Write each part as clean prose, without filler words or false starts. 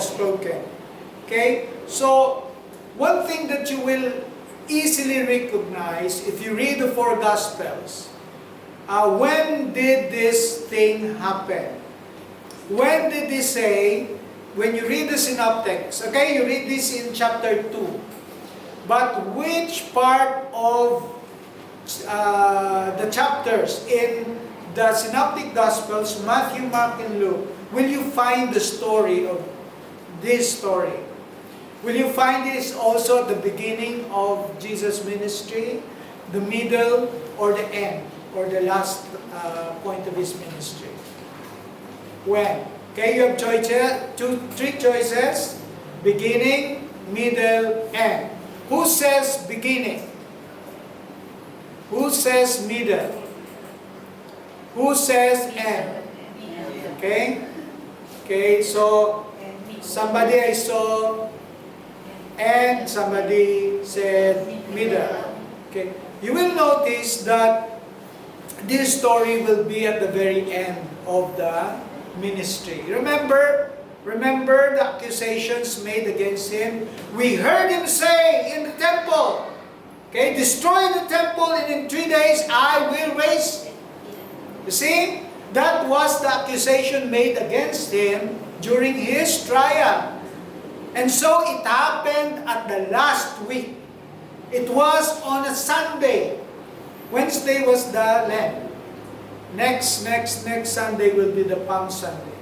has spoken. Okay? So, one thing that you will easily recognize if you read the four Gospels, when did this thing happen? When did they say, when you read the synoptics, okay, you read this in chapter 2, but which part of the chapters in the synoptic Gospels, Matthew, Mark, and Luke, will you find the story of this story? Will you find this also at the beginning of Jesus' ministry, the middle, or the end, or the last point of His ministry? When? Okay, you have three choices: beginning, middle, end. Who says beginning? Who says middle? Who says end? Okay? Okay, so somebody I saw and somebody said middle. Okay. You will notice that this story will be at the very end of the ministry. Remember the accusations made against him? We heard him say in the temple, okay, destroy the temple and in 3 days I will raise it. You see? That was the accusation made against him during his trial. And so it happened at the last week. It was on a Sunday. Wednesday was the Lent. Next Sunday will be the Palm Sunday.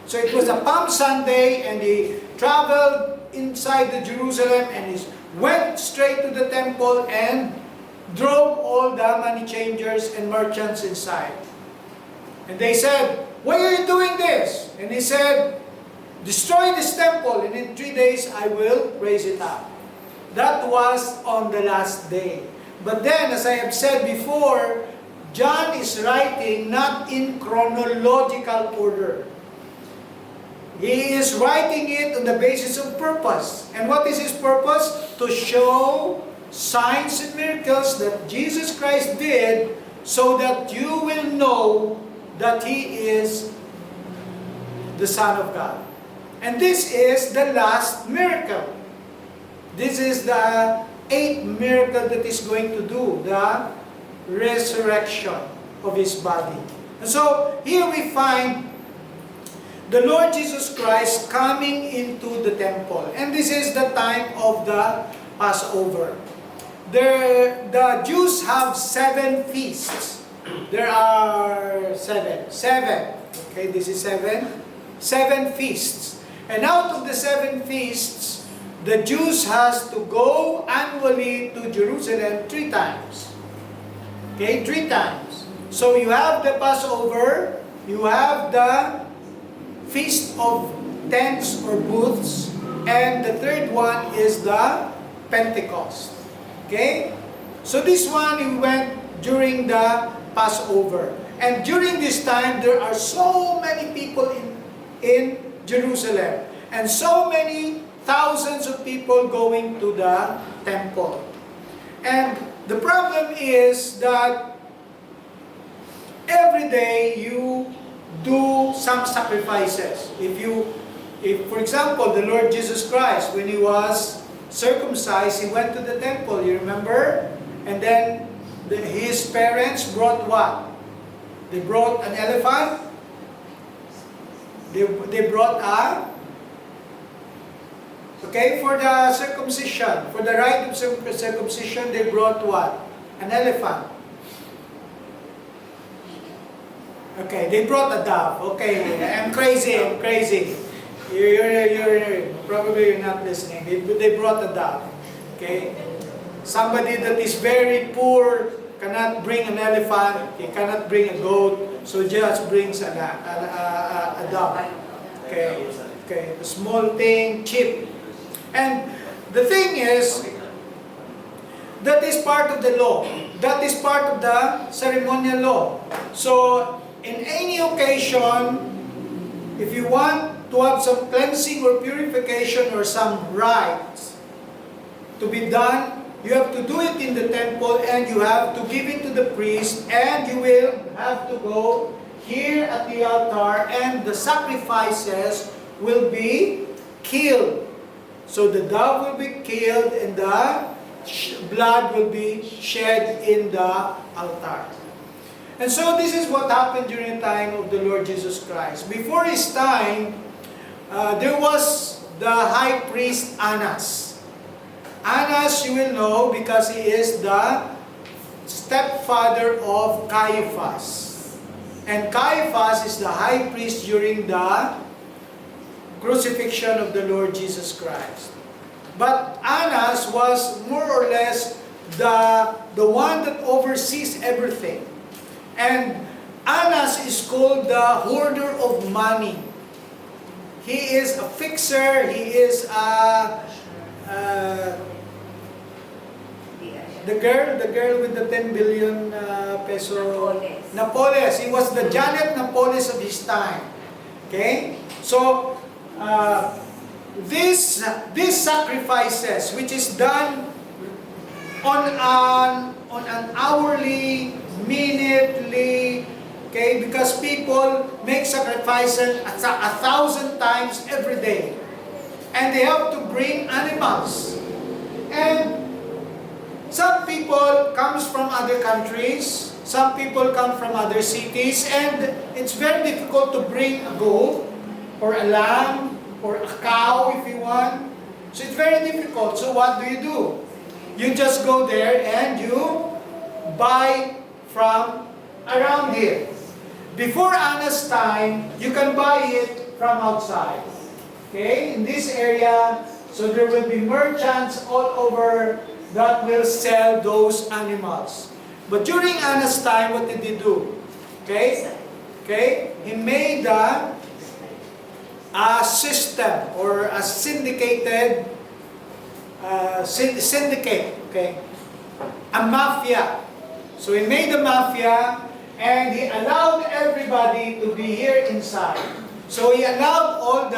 So it was a Palm Sunday, and he traveled inside the Jerusalem, and he went straight to the temple and drove all the money changers and merchants inside. And they said, "Why are you doing this?" And he said, "Destroy this temple, and in 3 days I will raise it up." That was on the last day. But then, as I have said before, John is writing not in chronological order. He is writing it on the basis of purpose. And what is his purpose? To show signs and miracles that Jesus Christ did, so that you will know that He is the Son of God. And this is the last miracle. This is the 8th miracle that He's going to do, the resurrection of His body. And so, here we find the Lord Jesus Christ coming into the temple. And this is the time of the Passover. The Jews have 7 feasts. There are 7. Okay, this is 7. 7 feasts. And out of the 7 feasts, the Jews has to go annually to Jerusalem 3 times. Okay, 3 times. So you have the Passover, you have the Feast of Tents or Booths, and the third one is the Pentecost. Okay? So this one, we went during the Passover. And during this time, there are so many people in Jerusalem. And so many thousands of people going to the temple. And the problem is that every day you do some sacrifices. If for example, the Lord Jesus Christ, when He was circumcised, He went to the temple, you remember? And then His parents brought what? They brought an elephant. They brought okay, for the circumcision, for the rite of circumcision, they brought what? An elephant. Okay, they brought a dove. Okay, I'm crazy. Probably you're not listening. They brought a dove. Okay? Somebody that is very poor cannot bring an elephant, he cannot bring a goat, so just brings a dove. Okay, a small thing, cheap. And the thing is, that is part of the law. That is part of the ceremonial law. So, in any occasion, if you want to have some cleansing or purification or some rites to be done, you have to do it in the temple, and you have to give it to the priest, and you will have to go here at the altar, and the sacrifices will be So the dove will be killed and the blood will be shed in the altar. And so this is what happened during the time of the Lord Jesus Christ. Before His time, there was the high priest Annas. Annas, you will know, because he is the stepfather of Caiaphas. And Caiaphas is the high priest during the crucifixion of the Lord Jesus Christ. But Annas was more or less the one that oversees everything. And Annas is called the hoarder of money. He is a fixer, he is the girl with the 10 billion peso. Napoles. He was the Janet Napoles of his time. Okay? So, these sacrifices, which is done on an hourly, minutely, okay, because people make sacrifices 1,000 times every day. And they have to bring animals. And some people comes from other countries, some people come from other cities, and it's very difficult to bring a goat, or a lamb, or a cow if you want. So it's very difficult. So what do? You just go there and you buy from around here. Before Anna's time, you can buy it from outside. Okay, in this area, so there will be merchants all over that will sell those animals. But during Anna's time, what did he do? Okay, he made a system or a syndicated syndicate. Okay, a mafia. So he made a mafia, and he allowed everybody to be here inside. So he allowed all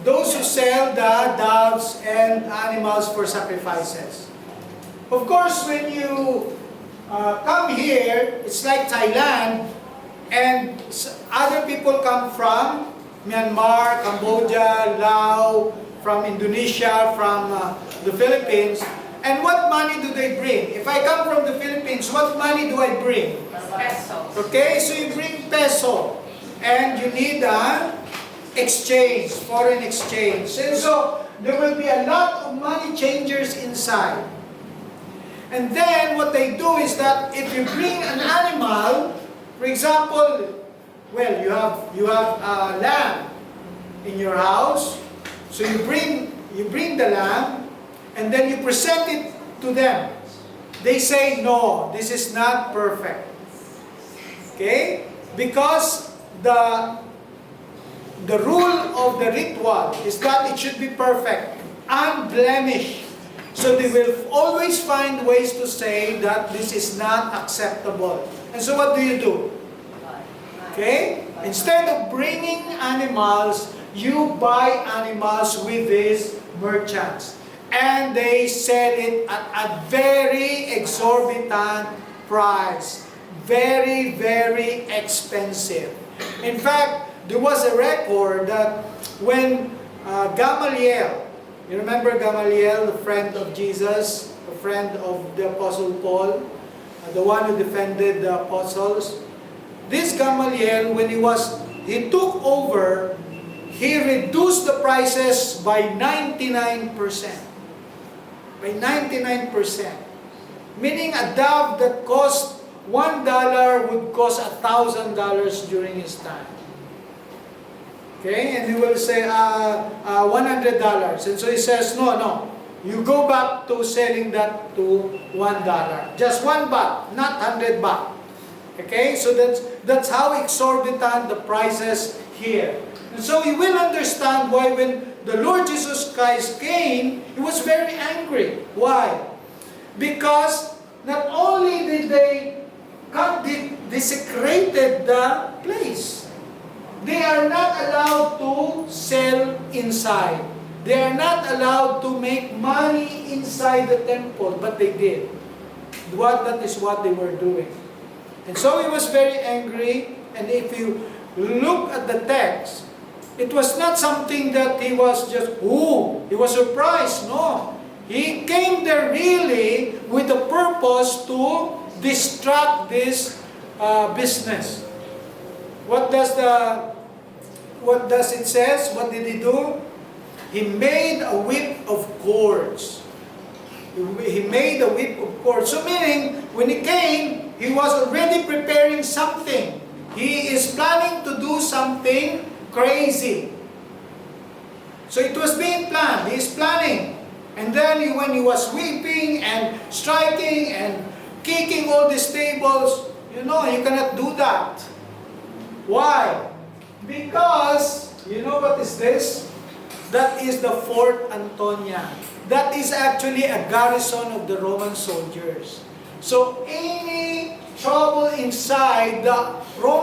those who sell the doves and animals for sacrifices. Of course, when you come here, it's like Thailand, and other people come from Myanmar, Cambodia, Laos, from Indonesia, from the Philippines. And what money do they bring? If I come from the Philippines, what money do I bring? Peso. Okay, so you bring peso. And you need exchange, foreign exchange. And so, there will be a lot of money changers inside. And then, what they do is that if you bring an animal, for example, well, you have a lamb in your house, so you bring the lamb, and then you present it to them. They say, no, this is not perfect. Okay? Because the rule of the ritual is that it should be perfect, unblemished. So they will always find ways to say that this is not acceptable. And so what do? Okay? Instead of bringing animals, you buy animals with these merchants. And they sell it at a very exorbitant price. Very, very expensive. In fact, there was a record that when Gamaliel, you remember Gamaliel, the friend of Jesus, the friend of the Apostle Paul, the one who defended the apostles. This Gamaliel, when he took over, he reduced the prices by 99%. By 99%. Meaning a dove that cost $1 would cost $1,000 during his time. Okay, and he will say $100. And so he says, no, you go back to selling that to $1. Just $1, not 100 baht. Okay, so that's how exorbitant the prices here. And so you will understand why when the Lord Jesus Christ came, He was very angry. Why? Because not only did they desecrated the place, they are not allowed to sell inside. They are not allowed to make money inside the temple, but they did. That is what they were doing. And so He was very angry, and if you look at the text, It was not something that he was just, he was surprised. No. He came there really with the purpose to distract this business. What does it says? What did he do? He made a whip of cords. He made a whip of cords. So meaning, when he came, he was already preparing something. He is planning to do something crazy. So it was being planned. He is planning. And then when he was weeping and striking and kicking all these tables, you cannot do that. Why? Because, you know what is this? That is the Fort Antonia. That is actually a garrison of the Roman soldiers. So any trouble inside the Roman